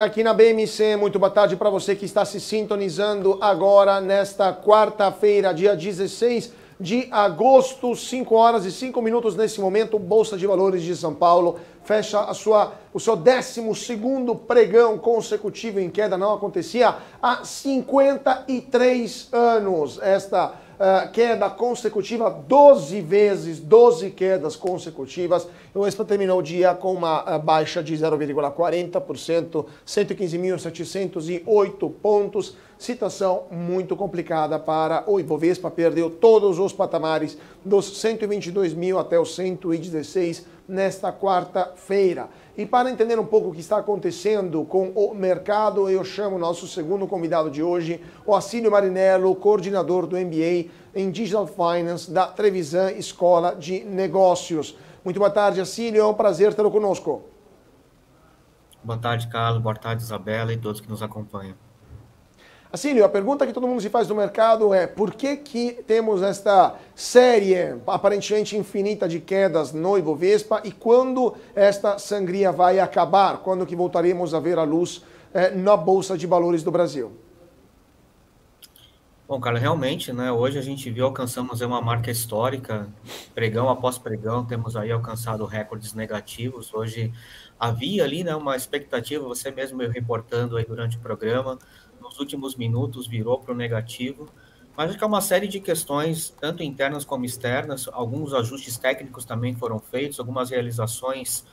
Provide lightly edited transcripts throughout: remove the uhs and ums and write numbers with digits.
Aqui na BMC, muito boa tarde para você que está se sintonizando agora nesta quarta-feira, dia 16 de agosto, 5 horas e 5 minutos nesse momento. Bolsa de Valores de São Paulo fecha o seu 12º pregão consecutivo em queda. Não acontecia há 53 anos. Esta queda consecutiva, 12 vezes, 12 quedas consecutivas. O Expo terminou o dia com uma baixa de 0,40%, 115.708 pontos. Situação muito complicada para o Ibovespa, perdeu todos os patamares dos 122 mil até os 116 nesta quarta-feira. E para entender um pouco o que está acontecendo com o mercado, eu chamo o nosso segundo convidado de hoje, o Acílio Marinello, coordenador do MBA em Digital Finance da Trevisan Escola de Negócios. Muito boa tarde, Acílio, é um prazer tê-lo conosco. Boa tarde, Carlos. Boa tarde, Isabela e todos que nos acompanham. Acílio, a pergunta que todo mundo se faz no mercado é por que temos esta série aparentemente infinita de quedas no Ibovespa e quando esta sangria vai acabar? Quando que voltaremos a ver a luz na Bolsa de Valores do Brasil? Bom, Carlos, realmente, né, hoje a gente viu, alcançamos uma marca histórica, pregão após pregão, temos aí alcançado recordes negativos. Hoje havia ali, né, uma expectativa, você mesmo me reportando aí durante o programa, nos últimos minutos virou para o negativo, mas acho que é uma série de questões, tanto internas como externas, alguns ajustes técnicos também foram feitos, algumas realizações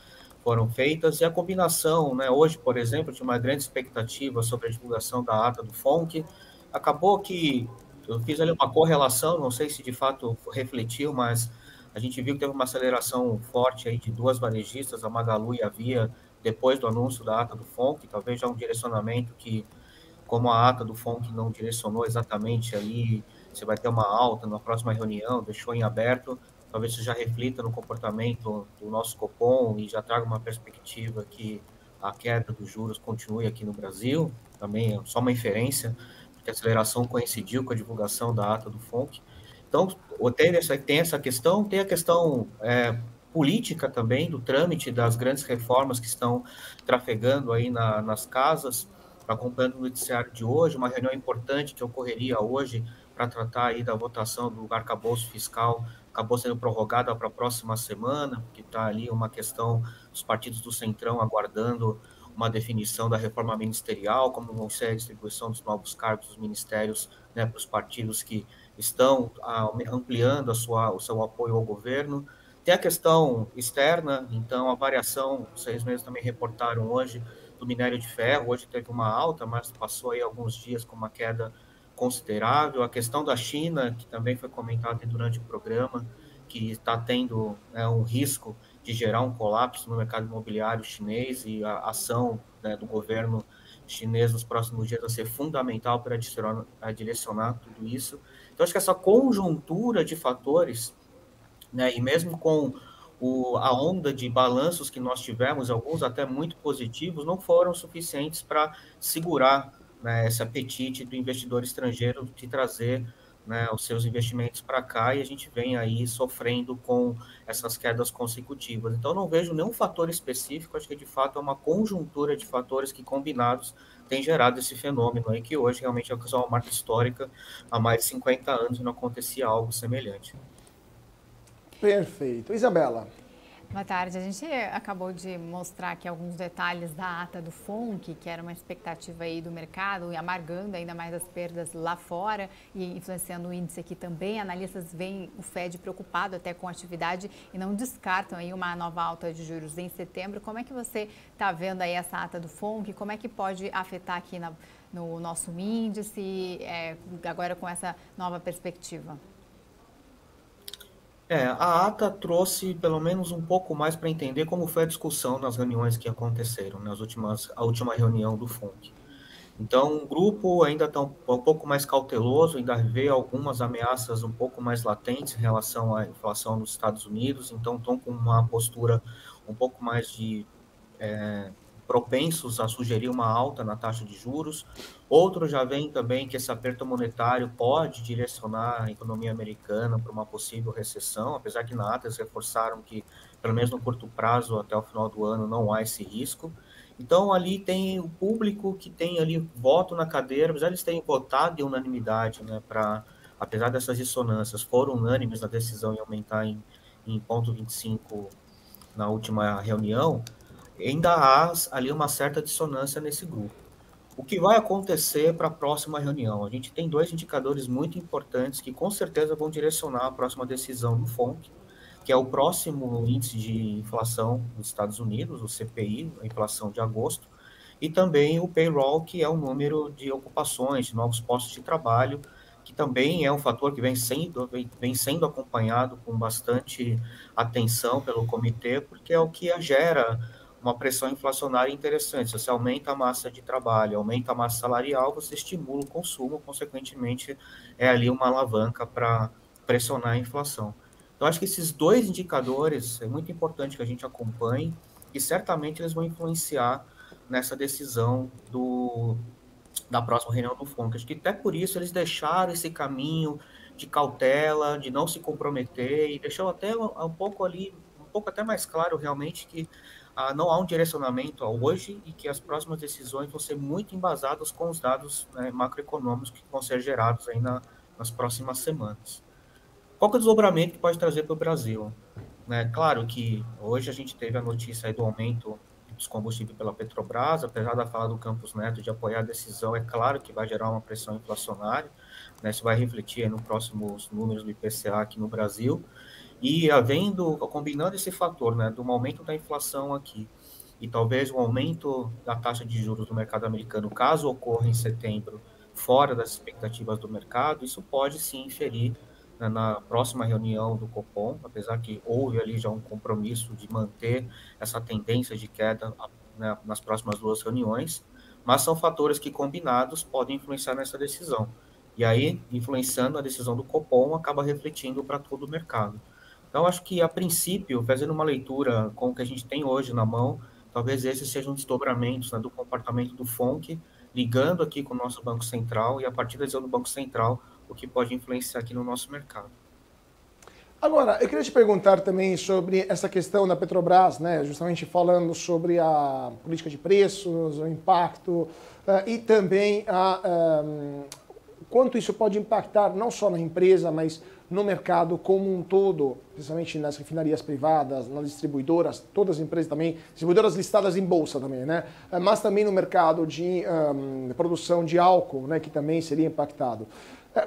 foram feitas, e a combinação, né, hoje, por exemplo, tinha uma grande expectativa sobre a divulgação da ata do FONC, acabou que eu fiz ali uma correlação, não sei se de fato refletiu, mas a gente viu que teve uma aceleração forte aí de duas varejistas, a Magalu e a Via, depois do anúncio da ata do FONC, talvez já um direcionamento que, como a ata do FONC não direcionou exatamente ali, você vai ter uma alta na próxima reunião, deixou em aberto, talvez isso já reflita no comportamento do nosso Copom e já traga uma perspectiva que a queda dos juros continue aqui no Brasil, também é só uma inferência, porque a aceleração coincidiu com a divulgação da ata do FONC. Então, tem essa questão, tem a questão política também, do trâmite das grandes reformas que estão trafegando aí nas casas, acompanhando o noticiário de hoje, uma reunião importante que ocorreria hoje para tratar aí da votação do arcabouço fiscal, acabou sendo prorrogada para a próxima semana, porque está ali uma questão dos partidos do Centrão aguardando uma definição da reforma ministerial, como vão ser a distribuição dos novos cargos dos ministérios, né, para os partidos que estão ampliando o seu apoio ao governo. Tem a questão externa, então a variação, vocês mesmos também reportaram hoje, do minério de ferro, hoje teve uma alta, mas passou aí alguns dias com uma queda considerável. A questão da China, que também foi comentada durante o programa, que está tendo um risco de gerar um colapso no mercado imobiliário chinês, e a ação, né, do governo chinês nos próximos dias vai ser fundamental para direcionar tudo isso. Então, acho que essa conjuntura de fatores, né, e mesmo com a onda de balanços que nós tivemos, alguns até muito positivos, não foram suficientes para segurar, né, esse apetite do investidor estrangeiro de trazer, né, os seus investimentos para cá, e a gente vem aí sofrendo com essas quedas consecutivas. Então, não vejo nenhum fator específico, acho que de fato é uma conjuntura de fatores que combinados tem gerado esse fenômeno aí, que hoje realmente é uma marca histórica, há mais de 50 anos não acontecia algo semelhante. Perfeito. Isabela. Boa tarde. A gente acabou de mostrar aqui alguns detalhes da ata do FONC, que era uma expectativa aí do mercado, e amargando ainda mais as perdas lá fora e influenciando o índice aqui também. Analistas veem o Fed preocupado até com a atividade e não descartam aí uma nova alta de juros em setembro. Como é que você está vendo aí essa ata do FONC? Como é que pode afetar aqui no nosso índice, agora com essa nova perspectiva? A ata trouxe pelo menos um pouco mais para entender como foi a discussão nas reuniões que aconteceram, a última reunião do FONC. Então, o grupo ainda está um pouco mais cauteloso, ainda vê algumas ameaças um pouco mais latentes em relação à inflação nos Estados Unidos, então estão com uma postura um pouco mais de propensos a sugerir uma alta na taxa de juros. Outros já veem também que esse aperto monetário pode direcionar a economia americana para uma possível recessão, apesar que na ata eles reforçaram que, pelo menos no curto prazo, até o final do ano, não há esse risco. Então, ali tem o público que tem ali voto na cadeira, apesar de eles terem votado em unanimidade, né, apesar dessas dissonâncias, foram unânimes na decisão em aumentar em 0,25 na última reunião, ainda há ali uma certa dissonância nesse grupo. O que vai acontecer para a próxima reunião? A gente tem dois indicadores muito importantes que com certeza vão direcionar a próxima decisão do FONC, que é o próximo índice de inflação dos Estados Unidos, o CPI, a inflação de agosto, e também o payroll, que é o número de ocupações, de novos postos de trabalho, que também é um fator que vem sendo acompanhado com bastante atenção pelo comitê, porque é o que gera uma pressão inflacionária interessante. Se você aumenta a massa de trabalho, aumenta a massa salarial, você estimula o consumo, consequentemente, é ali uma alavanca para pressionar a inflação. Então, acho que esses dois indicadores é muito importante que a gente acompanhe e certamente eles vão influenciar nessa decisão da próxima reunião do FONC. Acho que até por isso eles deixaram esse caminho de cautela, de não se comprometer e deixou até um pouco até mais claro realmente que não há um direcionamento hoje e que as próximas decisões vão ser muito embasadas com os dados, né, macroeconômicos que vão ser gerados aí nas próximas semanas. Qual que é o desdobramento que pode trazer para o Brasil? Né? Claro que hoje a gente teve a notícia aí do aumento dos combustíveis pela Petrobras, apesar da fala do Campos Neto de apoiar a decisão, é claro que vai gerar uma pressão inflacionária, né? Isso vai refletir nos próximos números do IPCA aqui no Brasil, e combinando esse fator, né, do aumento da inflação aqui, e talvez um aumento da taxa de juros do mercado americano, caso ocorra em setembro, fora das expectativas do mercado, isso pode sim inferir, né, na próxima reunião do Copom, apesar que houve ali já um compromisso de manter essa tendência de queda, né, nas próximas duas reuniões, mas são fatores que combinados podem influenciar nessa decisão. E aí, influenciando a decisão do Copom, acaba refletindo para todo o mercado. Então, acho que, a princípio, fazendo uma leitura com o que a gente tem hoje na mão, talvez esses sejam desdobramentos, né, do comportamento do FONC, ligando aqui com o nosso Banco Central e, a partir da decisão do Banco Central, o que pode influenciar aqui no nosso mercado. Agora, eu queria te perguntar também sobre essa questão da Petrobras, né, justamente falando sobre a política de preços, o impacto e também quanto isso pode impactar não só na empresa, mas no mercado como um todo, principalmente nas refinarias privadas, nas distribuidoras, todas as empresas também, distribuidoras listadas em bolsa também, né? Mas também no mercado de produção de álcool, né, que também seria impactado.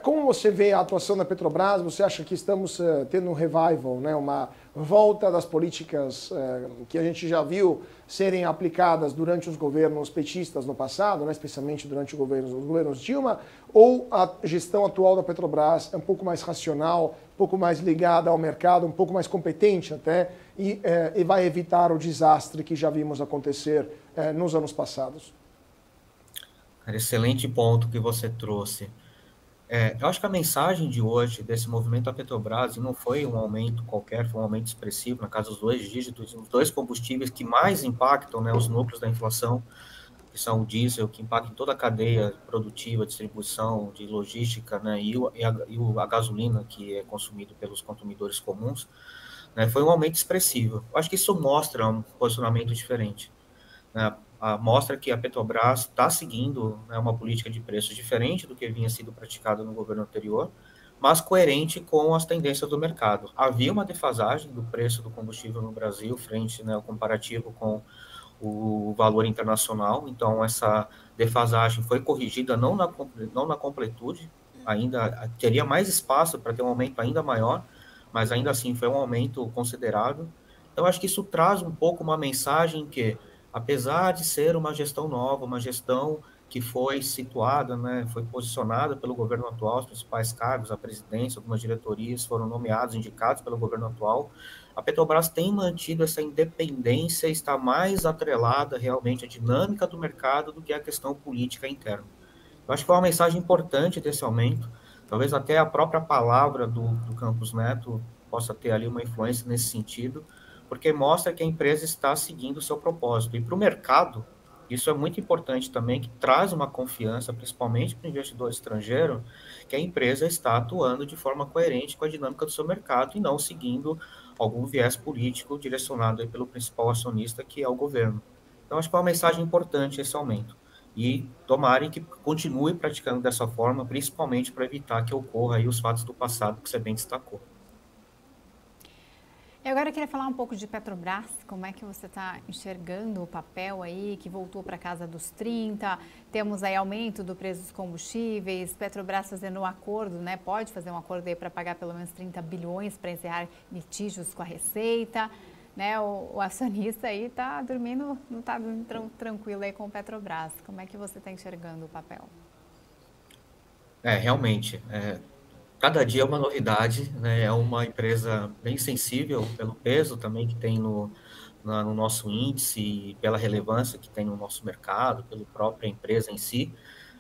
Como você vê a atuação da Petrobras? Você acha que estamos tendo um revival, né, uma volta das políticas que a gente já viu serem aplicadas durante os governos petistas no passado, né, especialmente durante os governos Dilma, ou a gestão atual da Petrobras é um pouco mais racional, um pouco mais ligada ao mercado, um pouco mais competente até, e vai evitar o desastre que já vimos acontecer nos anos passados? Cara, excelente ponto que você trouxe. Eu acho que a mensagem de hoje desse movimento da Petrobras não foi um aumento qualquer, foi um aumento expressivo, na casa dos 2 dígitos, os dois combustíveis que mais impactam, né, os núcleos da inflação, que são o diesel, que impactam toda a cadeia produtiva, distribuição, de logística, né, a gasolina, que é consumido pelos consumidores comuns, né, foi um aumento expressivo. Eu acho que isso mostra um posicionamento diferente, né? Mostra que a Petrobras está seguindo, né, uma política de preços diferente do que vinha sido praticado no governo anterior, mas coerente com as tendências do mercado. Havia uma defasagem do preço do combustível no Brasil frente, né, ao comparativo com o valor internacional, então essa defasagem foi corrigida não na completude, ainda teria mais espaço para ter um aumento ainda maior, mas ainda assim foi um aumento considerável. Então, acho que isso traz um pouco uma mensagem que, apesar de ser uma gestão nova, uma gestão que foi situada, né, foi posicionada pelo governo atual, os principais cargos, a presidência, algumas diretorias foram nomeados, indicados pelo governo atual, a Petrobras tem mantido essa independência, está mais atrelada realmente à dinâmica do mercado do que à questão política interna. Eu acho que foi uma mensagem importante desse aumento, talvez até a própria palavra do Campos Neto possa ter ali uma influência nesse sentido, porque mostra que a empresa está seguindo o seu propósito. E para o mercado, isso é muito importante também, que traz uma confiança, principalmente para o investidor estrangeiro, que a empresa está atuando de forma coerente com a dinâmica do seu mercado e não seguindo algum viés político direcionado aí pelo principal acionista, que é o governo. Então, acho que é uma mensagem importante esse aumento. E tomarem que continue praticando dessa forma, principalmente para evitar que ocorra aí os fatos do passado que você bem destacou. Eu agora queria falar um pouco de Petrobras, como é que você está enxergando o papel aí, que voltou para casa dos 30, temos aí aumento do preço dos combustíveis, Petrobras fazendo um acordo, né, pode fazer um acordo aí para pagar pelo menos 30 bilhões para encerrar litígios com a Receita, né, o acionista aí está dormindo, não está dormindo tranquilo aí com o Petrobras, como é que você está enxergando o papel? Realmente, cada dia é uma novidade, né? É uma empresa bem sensível pelo peso também que tem no nosso índice, e pela relevância que tem no nosso mercado, pela própria empresa em si.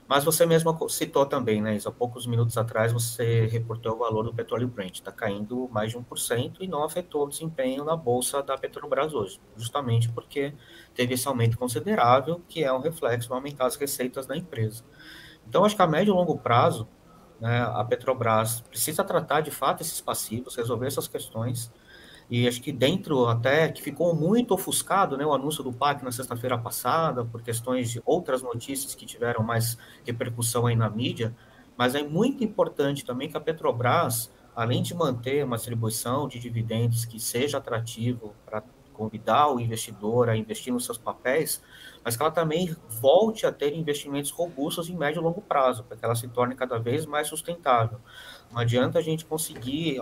Mas você mesmo citou também, né, Isa? Há poucos minutos atrás você reportou o valor do petróleo Brent, está caindo mais de 1% e não afetou o desempenho na bolsa da Petrobras hoje, justamente porque teve esse aumento considerável, que é um reflexo de aumentar as receitas da empresa. Então, acho que a médio e longo prazo, né, a Petrobras precisa tratar de fato esses passivos, resolver essas questões, e acho que dentro até que ficou muito ofuscado, né, o anúncio do PAC na sexta-feira passada, por questões de outras notícias que tiveram mais repercussão aí na mídia, mas é muito importante também que a Petrobras, além de manter uma distribuição de dividendos que seja atrativo para convidar o investidor a investir nos seus papéis, mas que ela também volte a ter investimentos robustos em médio e longo prazo, para que ela se torne cada vez mais sustentável. Não adianta a gente conseguir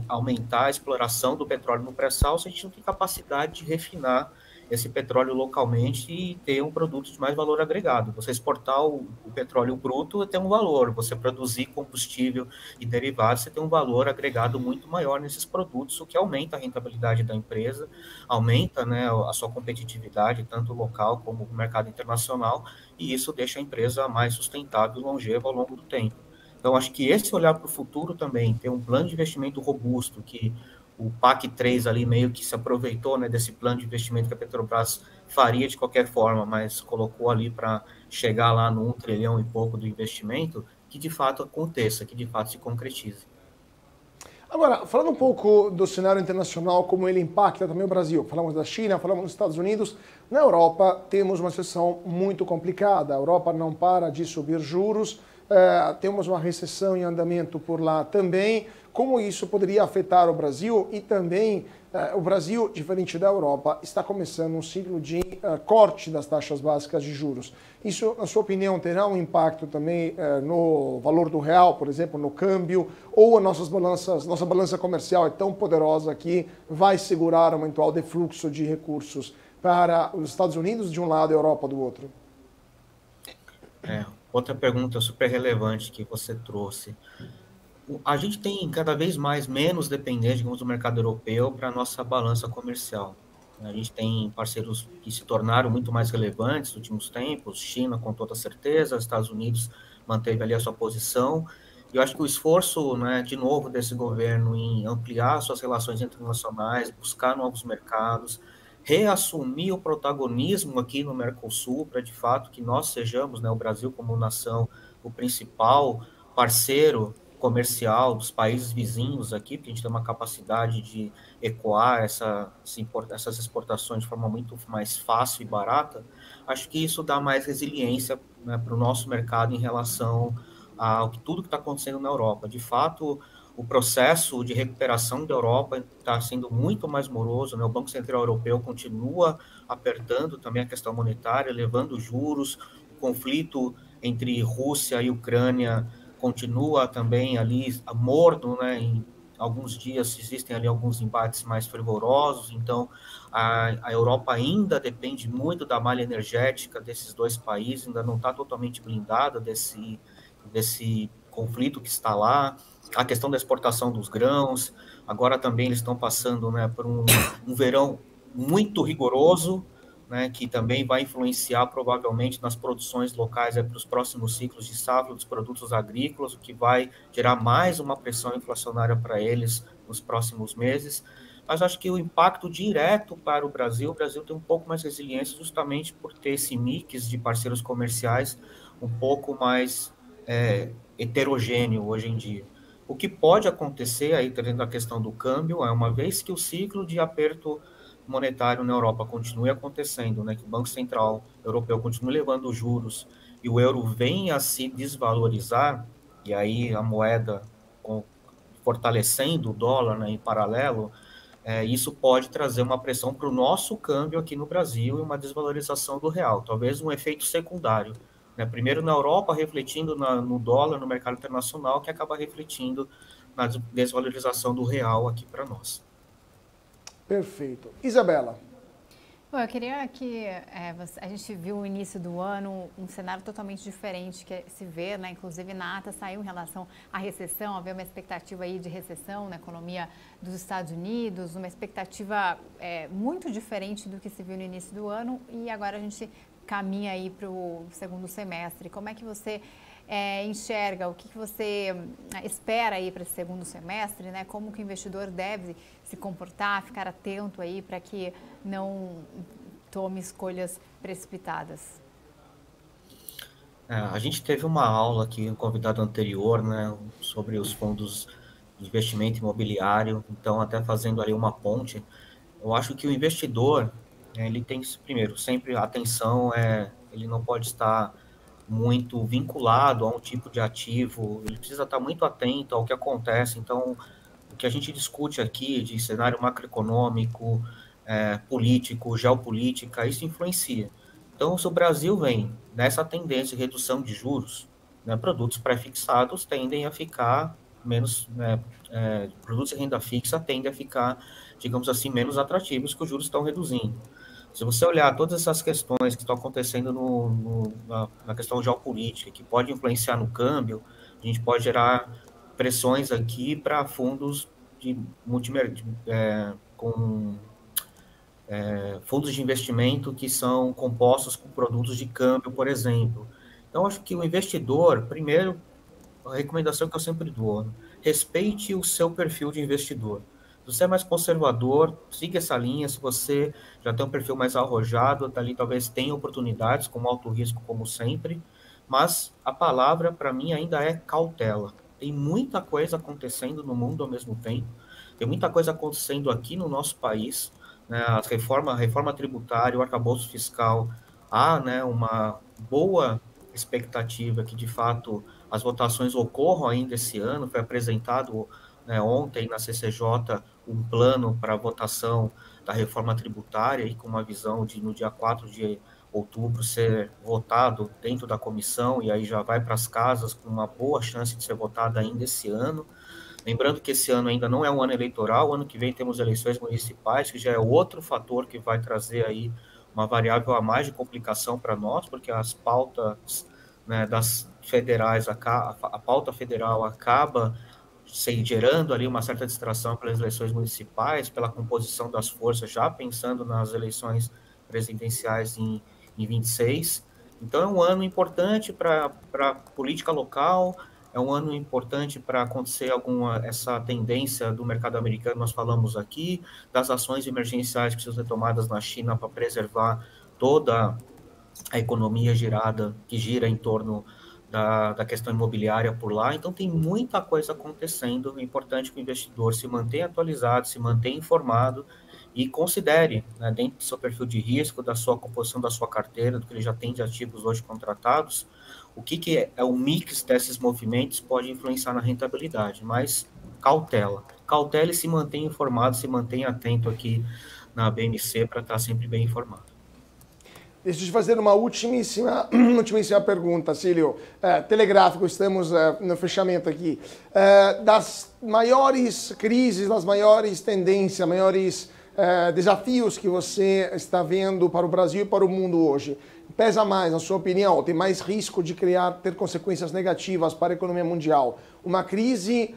aumentar a exploração do petróleo no pré-sal se a gente não tem capacidade de refinar esse petróleo localmente e ter um produto de mais valor agregado. Você exportar o petróleo bruto tem um valor, você produzir combustível e derivados, você tem um valor agregado muito maior nesses produtos, o que aumenta a rentabilidade da empresa, aumenta, né, a sua competitividade, tanto local como no mercado internacional, e isso deixa a empresa mais sustentável e longeva ao longo do tempo. Então, acho que esse olhar para o futuro também, ter um plano de investimento robusto, que o PAC 3 ali meio que se aproveitou, né, desse plano de investimento que a Petrobras faria de qualquer forma, mas colocou ali para chegar lá no 1 trilhão e pouco do investimento, que de fato aconteça, que de fato se concretize. Agora, falando um pouco do cenário internacional, como ele impacta também o Brasil. Falamos da China, falamos dos Estados Unidos. Na Europa, temos uma situação muito complicada. A Europa não para de subir juros. Temos uma recessão em andamento por lá também. Como isso poderia afetar o Brasil? E também, o Brasil, diferente da Europa, está começando um ciclo de corte das taxas básicas de juros. Isso, na sua opinião, terá um impacto também no valor do real, por exemplo, no câmbio, ou a nossa balança comercial é tão poderosa que vai segurar o eventual defluxo de recursos para os Estados Unidos de um lado e a Europa do outro? Outra pergunta super relevante que você trouxe. A gente tem cada vez mais menos dependência, digamos, do mercado europeu para a nossa balança comercial. A gente tem parceiros que se tornaram muito mais relevantes nos últimos tempos, China com toda certeza, Estados Unidos manteve ali a sua posição, e eu acho que o esforço, né, de novo, desse governo em ampliar suas relações internacionais, buscar novos mercados, reassumir o protagonismo aqui no Mercosul, para de fato que nós sejamos, né, o Brasil como nação, o principal parceiro comercial dos países vizinhos aqui, porque a gente tem uma capacidade de ecoar essas exportações de forma muito mais fácil e barata. Acho que isso dá mais resiliência, né, para o nosso mercado em relação a tudo que está acontecendo na Europa. De fato, o processo de recuperação da Europa está sendo muito mais moroso, né? O Banco Central Europeu continua apertando também a questão monetária, elevando juros, o conflito entre Rússia e Ucrânia continua também ali morno, né? Em alguns dias existem ali alguns embates mais fervorosos, então a Europa ainda depende muito da malha energética desses dois países, ainda não está totalmente blindada desse conflito que está lá, a questão da exportação dos grãos, agora também eles estão passando, né, por um verão muito rigoroso, né, que também vai influenciar provavelmente nas produções locais para os próximos ciclos de safra dos produtos agrícolas, o que vai gerar mais uma pressão inflacionária para eles nos próximos meses. Mas acho que o impacto direto para o Brasil tem um pouco mais resiliência justamente por ter esse mix de parceiros comerciais um pouco mais heterogêneo hoje em dia. O que pode acontecer aí, trazendo a questão do câmbio, é uma vez que o ciclo de aperto monetário na Europa continue acontecendo, né, que o Banco Central Europeu continue levando os juros e o euro venha a se desvalorizar, e aí a moeda fortalecendo o dólar, né, em paralelo, isso pode trazer uma pressão para o nosso câmbio aqui no Brasil e uma desvalorização do real, talvez um efeito secundário, né? Primeiro na Europa, refletindo no dólar, no mercado internacional, que acaba refletindo na desvalorização do real aqui para nós. Perfeito. Isabela. Bom, eu queria que a gente viu no início do ano um cenário totalmente diferente que se vê, né? Inclusive na ata saiu em relação à recessão, havia uma expectativa aí de recessão na economia dos Estados Unidos, uma expectativa muito diferente do que se viu no início do ano e agora a gente caminha aí para o segundo semestre. Como é que você enxerga, o que você espera aí para esse segundo semestre, né? Como que o investidor deve se comportar, ficar atento aí para que não tome escolhas precipitadas? A gente teve uma aula aqui, um convidado anterior, né, sobre os fundos de investimento imobiliário, então até fazendo ali uma ponte, eu acho que o investidor, ele tem, primeiro, sempre a atenção, ele não pode estar muito vinculado a um tipo de ativo, ele precisa estar muito atento ao que acontece. Então, o que a gente discute aqui de cenário macroeconômico, político, geopolítica, isso influencia. Então, se o Brasil vem nessa tendência de redução de juros, né, produtos pré-fixados tendem a ficar menos, produtos de renda fixa tendem a ficar, digamos assim, menos atrativos, que os juros estão reduzindo. Se você olhar todas essas questões que estão acontecendo na questão geopolítica, que pode influenciar no câmbio, a gente pode gerar pressões aqui para fundos com fundos de investimento que são compostos com produtos de câmbio, por exemplo. Então, acho que o investidor, primeiro, a recomendação que eu sempre dou, respeite o seu perfil de investidor. Se você é mais conservador, siga essa linha. Se você já tem um perfil mais arrojado, dali talvez tenha oportunidades com alto risco, como sempre, mas a palavra, para mim, ainda é cautela. Tem muita coisa acontecendo no mundo ao mesmo tempo, tem muita coisa acontecendo aqui no nosso país, né? A reforma tributária, o arcabouço fiscal, há, né, uma boa expectativa que, de fato, as votações ocorram ainda esse ano. Foi apresentado, né, ontem na CCJ um plano para a votação da reforma tributária, e com uma visão de, no dia 4 de outubro, ser votado dentro da comissão, e aí já vai para as casas com uma boa chance de ser votada ainda esse ano. Lembrando que esse ano ainda não é um ano eleitoral, o ano que vem temos eleições municipais, que já é outro fator que vai trazer aí uma variável a mais de complicação para nós, porque as pautas, né, das federais, a pauta federal acaba gerando ali uma certa distração pelas eleições municipais, pela composição das forças, já pensando nas eleições presidenciais em 26. Então, é um ano importante para a política local, é um ano importante para acontecer essa tendência do mercado americano, nós falamos aqui, das ações emergenciais que precisam ser tomadas na China para preservar toda a economia que gira em torno da questão imobiliária por lá. Então, tem muita coisa acontecendo. É importante que o investidor se mantenha atualizado, se mantenha informado e considere, né, dentro do seu perfil de risco, da sua composição da sua carteira, do que ele já tem de ativos hoje contratados, o que é o mix desses movimentos pode influenciar na rentabilidade, mas cautela. Cautela e se mantenha informado, se mantenha atento aqui na BMC para estar sempre bem informado. Deixa eu te fazer uma ultimíssima pergunta, Cílio. Telegráfico, estamos no fechamento aqui. Das maiores crises, das maiores tendências, maiores desafios que você está vendo para o Brasil e para o mundo hoje, pesa mais, na sua opinião, tem mais risco de ter consequências negativas para a economia mundial? Uma crise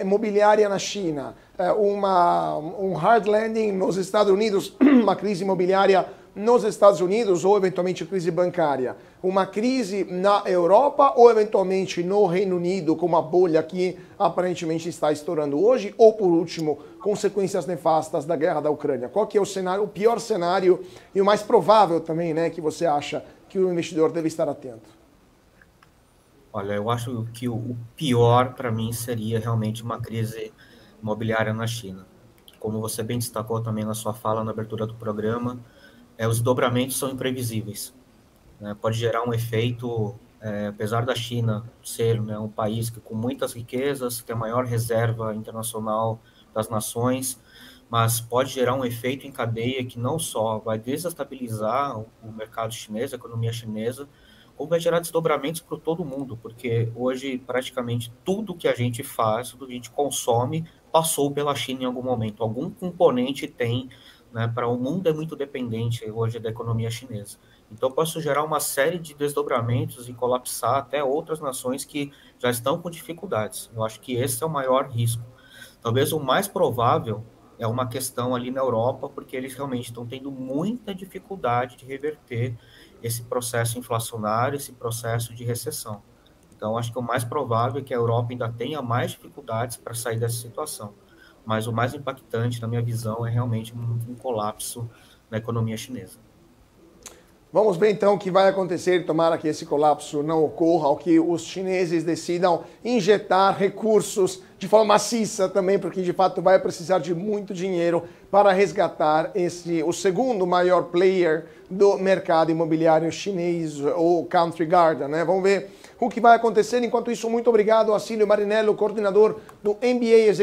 imobiliária na China, um hard landing nos Estados Unidos, uma crise imobiliária nos Estados Unidos ou eventualmente crise bancária, uma crise na Europa ou eventualmente no Reino Unido, com uma bolha que aparentemente está estourando hoje, ou por último, consequências nefastas da guerra da Ucrânia? Qual que é o cenário, o pior cenário e o mais provável também, né, que você acha que o investidor deve estar atento? Olha, eu acho que o pior para mim seria realmente uma crise imobiliária na China. como você bem destacou também na sua fala na abertura do programa, os desdobramentos são imprevisíveis, né? Pode gerar um efeito, apesar da China ser, né, um país que com muitas riquezas, que tem a maior reserva internacional das nações, mas pode gerar um efeito em cadeia que não só vai desestabilizar o mercado chinês, a economia chinesa, como vai gerar desdobramentos para todo mundo, porque hoje praticamente tudo que a gente faz, tudo que a gente consome, passou pela China em algum momento. Algum componente tem, né, para o mundo é muito dependente hoje da economia chinesa. Então, posso gerar uma série de desdobramentos e colapsar até outras nações que já estão com dificuldades. Eu acho que esse é o maior risco. Talvez o mais provável é uma questão ali na Europa, porque eles realmente estão tendo muita dificuldade de reverter esse processo inflacionário, esse processo de recessão. Então, acho que o mais provável é que a Europa ainda tenha mais dificuldades para sair dessa situação. Mas o mais impactante, na minha visão, é realmente um colapso na economia chinesa. Vamos ver então o que vai acontecer, tomara que esse colapso não ocorra, ou que os chineses decidam injetar recursos de forma maciça também, porque de fato vai precisar de muito dinheiro para resgatar o segundo maior player do mercado imobiliário chinês, o Country Garden, né? Vamos ver o que vai acontecer. Enquanto isso, muito obrigado a Cílio Marinello, coordenador do MBA Executivo